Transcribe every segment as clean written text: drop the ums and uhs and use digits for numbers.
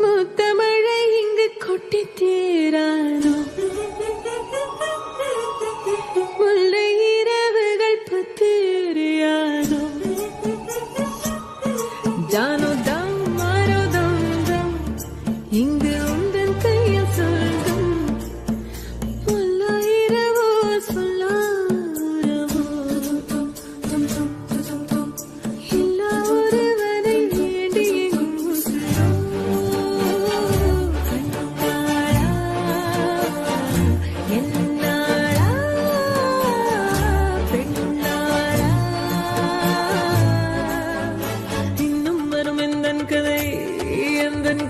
முத்தமழை இங்கு கொட்டி தீரானோ, முல்லை இரவுகள் பத்தேறியானோ, ஜானோ தம் மாரோ தம் தம் இங்கு உந்தன் கையில் சொல்லும் முல்லை இரவோ சொல்லாரவோ எல்லா ஒருவனை வேண்டி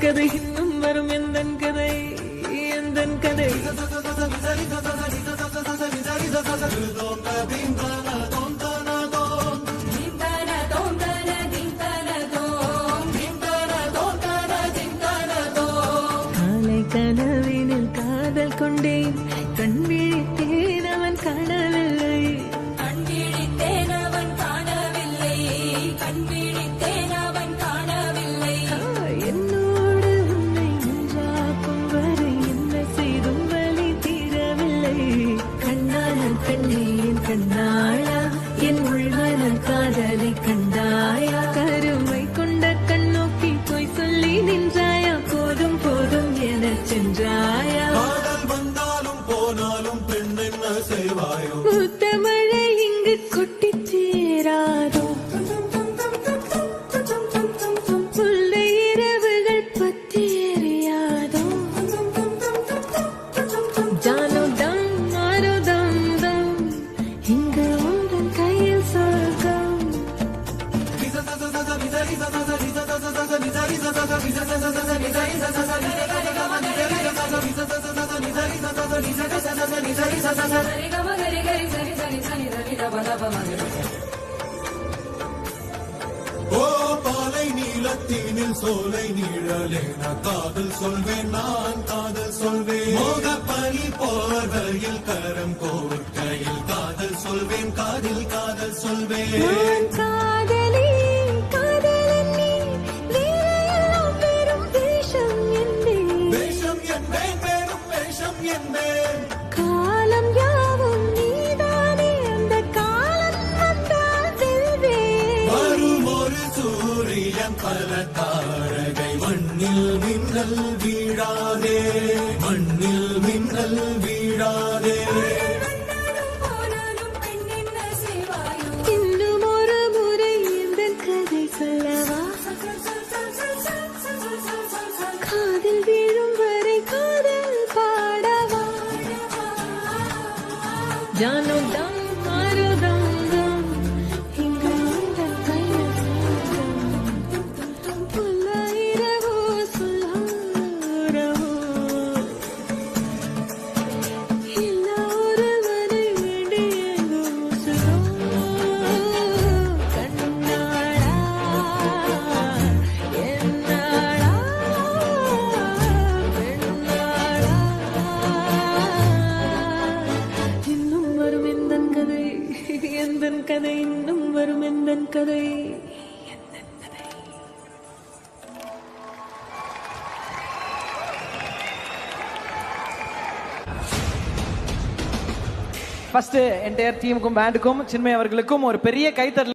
கதை இன்னும் வரும் எந்தன் கதை எந்தன் கதை காலை கனவினில் காதல் கொண்டேன், கண் விழித்தேன் அவன் காணவில்லை, கண் விழித்தேன் அவன் காணவில்லை, கண் விழித்தேன் அவன் காணவில்லை. என்னோடு உன்னை ஒன்றாக்கும் வரை என்ன செய்தும் வலி தீரவில்லை. கண்ணான கண்ணே என் கண்ணாளா, என் உள்மன காதலை கண்டாயா, கருமை கொண்ட கண்ணோக்கி போய் சொல்லி நின்றாயா, போதும் போதும் என சென்றாயா. காதல் வந்தாலும் போனாலும் பெண் என்ன செய்வாயோ, முத்தமழை இங்கு கொட்டி தீராதோ, முல்லை இரவுகள் பத்தேறியாதோ, ஜானோ தம் மாரோ தம் தம் இங்கு உந்தன் கையில் சொர்க்கம். சரி கம கரி கரி சரி சரி சரி ரவி ரப ரப மகரி. ஓ பாலை நீலத்தீனில் சோலை நீழலேன காதல் சொல்வேன், நான் காதல் சொல்வேன். மோகப்பனி போர்வையில் கரம் கோர்க்கையில் காதல் சொல்வேன், காதில் காதல் சொல்வேன். நான் காதலி காதலன் நீ, வேறையெல்லாம் வெறும் வேஷம் என்பேன், வேஷம் என்பேன், வெறும் வேஷம் என்பேன். காலம் யாவும் நீதானே, அந்த காலம் வந்தால் வெல்வேன். வரும் ஒரு சூரியன் பல தாரகை, மண்ணில் மின்னல் வீழாதே, மண்ணில் மின்னல் வீழாதே. போனாலும் பெண் என்ன செய்வாயோ, இன்னும் ஒரு முறை எந்தன் கதை சொல்லவா, காதில் வீழும் வரை காதல் பாடவா. ஜானோ தம் மாரோ தம் தம் இங்கு உந்தன் கையில் சொர்க்கம். முல்லை இரவோ சொல்லாரவோ எல்லா ஒருவனை வேண்டி எங்கும் உசுரோ. கண்ணாளா என்னாளா பெண்ணாளா, இன்னும் வரும் எந்தன் கதை எந்தன் கதை, இன்னும் வரும் எந்தன் கதை. ஃபர்ஸ்ட் என்டையர் டீமுக்கும் பேண்டுக்கும் சின்மய் அவர்களுக்கும் ஒரு பெரிய கைத்தட்டல்.